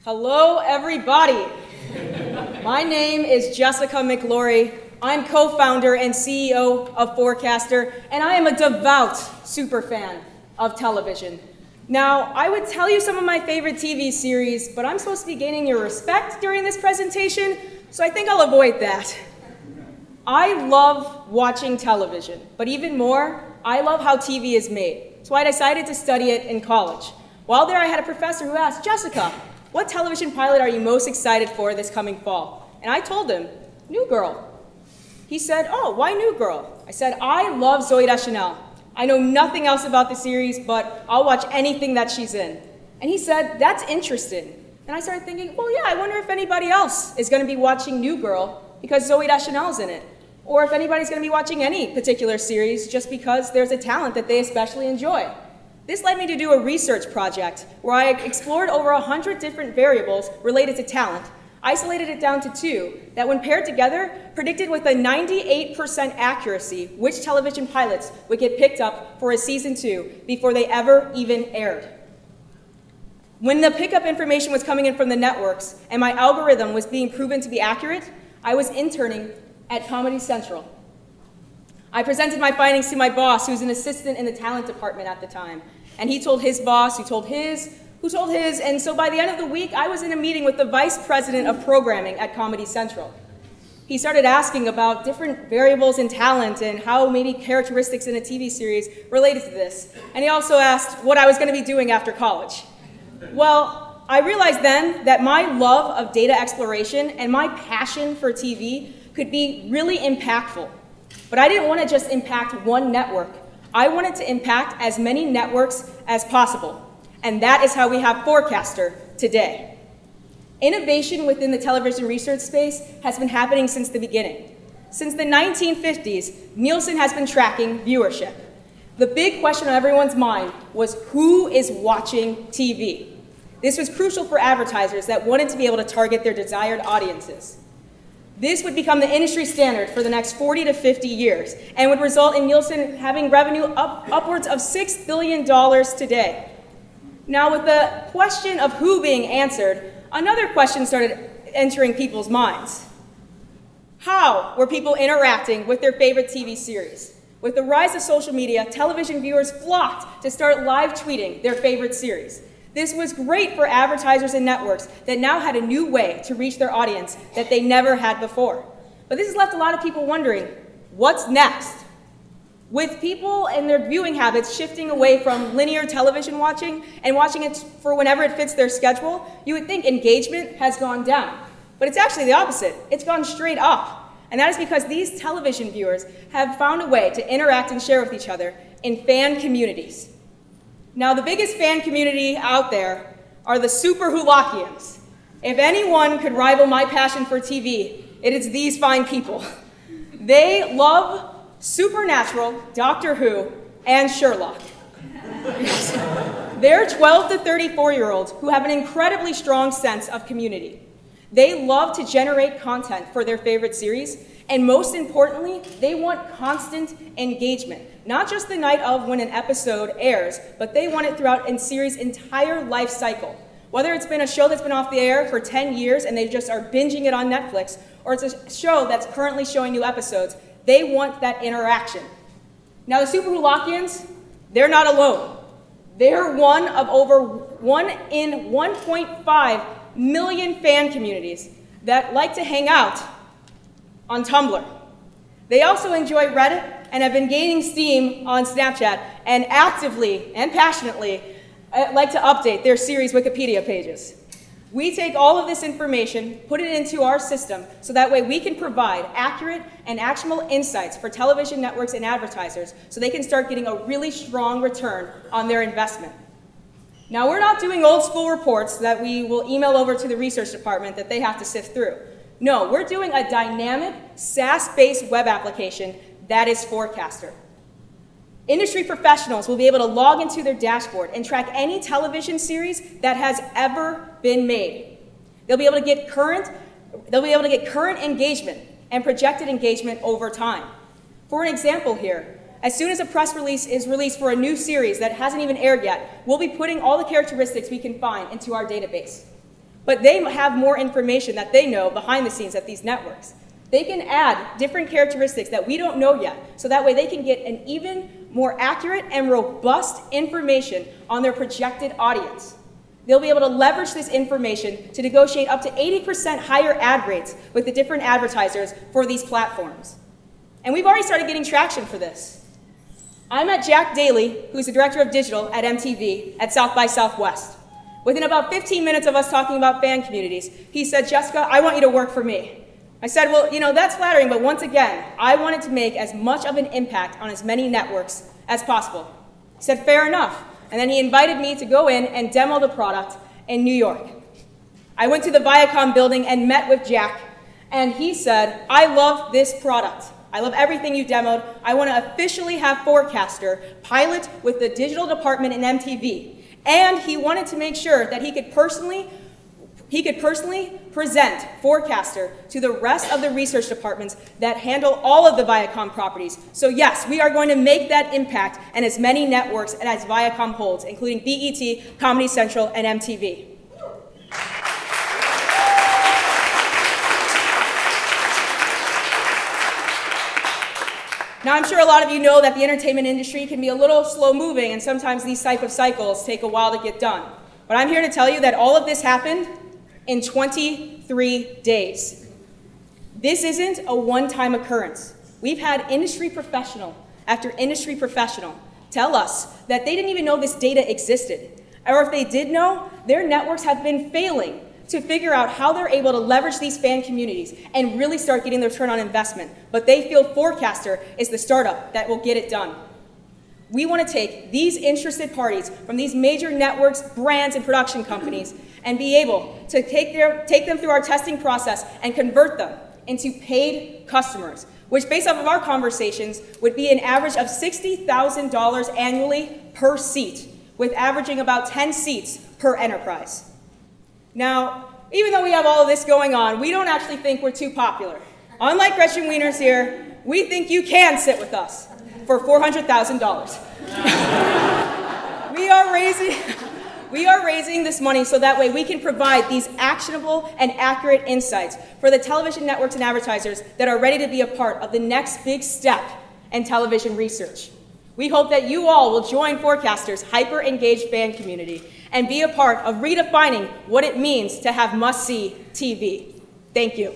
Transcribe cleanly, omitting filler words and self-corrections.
Hello, everybody. My name is Jessica McLaury. I'm co-founder and CEO of Forecastr, and I am a devout superfan of television. Now, I would tell you some of my favorite TV series, but I'm supposed to be gaining your respect during this presentation, so I think I'll avoid that. I love watching television, but even more, I love how TV is made. So I decided to study it in college. While there, I had a professor who asked, Jessica, what television pilot are you most excited for this coming fall? And I told him, New Girl. He said, oh, why New Girl? I said, I love Zooey Deschanel. I know nothing else about the series, but I'll watch anything that she's in. And he said, that's interesting. And I started thinking, well, yeah, I wonder if anybody else is going to be watching New Girl because Zooey Deschanel's in it. Or if anybody's going to be watching any particular series just because there's a talent that they especially enjoy. This led me to do a research project where I explored over 100 different variables related to talent, isolated it down to 2 that when paired together predicted with a 98% accuracy which television pilots would get picked up for a season 2 before they ever even aired. When the pickup information was coming in from the networks and my algorithm was being proven to be accurate, I was interning at Comedy Central. I presented my findings to my boss, who was an assistant in the talent department at the time. And he told his boss, who told his, and so by the end of the week, I was in a meeting with the vice president of programming at Comedy Central. He started asking about different variables in talent and how maybe characteristics in a TV series related to this. And he also asked what I was going to be doing after college. Well, I realized then that my love of data exploration and my passion for TV could be really impactful. But I didn't want to just impact one network. I wanted to impact as many networks as possible. And that is how we have Forecastr today. Innovation within the television research space has been happening since the beginning. Since the 1950s, Nielsen has been tracking viewership. The big question on everyone's mind was who is watching TV? This was crucial for advertisers that wanted to be able to target their desired audiences. This would become the industry standard for the next 40 to 50 years and would result in Nielsen having revenue upwards of $6 billion today. Now, with the question of who being answered, another question started entering people's minds. How were people interacting with their favorite TV series? With the rise of social media, television viewers flocked to start live tweeting their favorite series. This was great for advertisers and networks that now had a new way to reach their audience that they never had before. But this has left a lot of people wondering, what's next? With people and their viewing habits shifting away from linear television watching and watching it for whenever it fits their schedule, you would think engagement has gone down. But it's actually the opposite. It's gone straight up. And that is because these television viewers have found a way to interact and share with each other in fan communities. Now, the biggest fan community out there are the Super Wholockians. If anyone could rival my passion for TV, it is these fine people. They love Supernatural, Doctor Who, and Sherlock. They're 12 to 34-year-olds who have an incredibly strong sense of community. They love to generate content for their favorite series, and most importantly, they want constant engagement. Not just the night of when an episode airs, but they want it throughout a series' entire life cycle. Whether it's been a show that's been off the air for 10 years and they just are binging it on Netflix, or it's a show that's currently showing new episodes, they want that interaction. Now the Super Wholockians, they're not alone. They're one of over 1 in 1.5 million fan communities that like to hang out on Tumblr. They also enjoy Reddit and have been gaining steam on Snapchat and actively and passionately like to update their series Wikipedia pages. We take all of this information, put it into our system, so that way we can provide accurate and actionable insights for television networks and advertisers so they can start getting a really strong return on their investment. Now, we're not doing old school reports that we will email over to the research department that they have to sift through. No, we're doing a dynamic, SaaS-based web application that is Forecastr. Industry professionals will be able to log into their dashboard and track any television series that has ever been made. They'll be able to get current engagement and projected engagement over time. For an example here, as soon as a press release is released for a new series that hasn't even aired yet, we'll be putting all the characteristics we can find into our database. but they have more information that they know behind the scenes at these networks. They can add different characteristics that we don't know yet, so that way they can get an even more accurate and robust information on their projected audience. They'll be able to leverage this information to negotiate up to 80% higher ad rates with the different advertisers for these platforms. And we've already started getting traction for this. I met Jack Daly, who's the director of digital at MTV, at South by Southwest. Within about 15 minutes of us talking about fan communities, he said, "Jessica, I want you to work for me." I said, "Well, you know, that's flattering, but once again, I wanted to make as much of an impact on as many networks as possible." He said, "Fair enough." And then he invited me to go in and demo the product in New York. I went to the Viacom building and met with Jack, and he said, "I love this product. I love everything you demoed. I want to officially have Forecastr pilot with the digital department in MTV." And he wanted to make sure that he could personally present Forecastr to the rest of the research departments that handle all of the Viacom properties. So yes, we are going to make that impact in as many networks as Viacom holds, including BET, Comedy Central, and MTV. Now, I'm sure a lot of you know that the entertainment industry can be a little slow-moving, and sometimes these type of cycles take a while to get done. But I'm here to tell you that all of this happened in 23 days. This isn't a one-time occurrence. We've had industry professional after industry professional tell us that they didn't even know this data existed. Or if they did know, their networks have been failing to figure out how they're able to leverage these fan communities and really start getting their return on investment. But they feel Forecastr is the startup that will get it done. We want to take these interested parties from these major networks, brands, and production companies and be able to take them through our testing process and convert them into paid customers, which based off of our conversations would be an average of $60,000 annually per seat, with averaging about 10 seats per enterprise. Now, even though we have all of this going on, we don't actually think we're too popular. Unlike Gretchen Wieners here, we think you can sit with us for $400,000. We are raising this money so that way we can provide these actionable and accurate insights for the television networks and advertisers that are ready to be a part of the next big step in television research. We hope that you all will join Forecastr's hyper-engaged fan community and be a part of redefining what it means to have must-see TV. Thank you.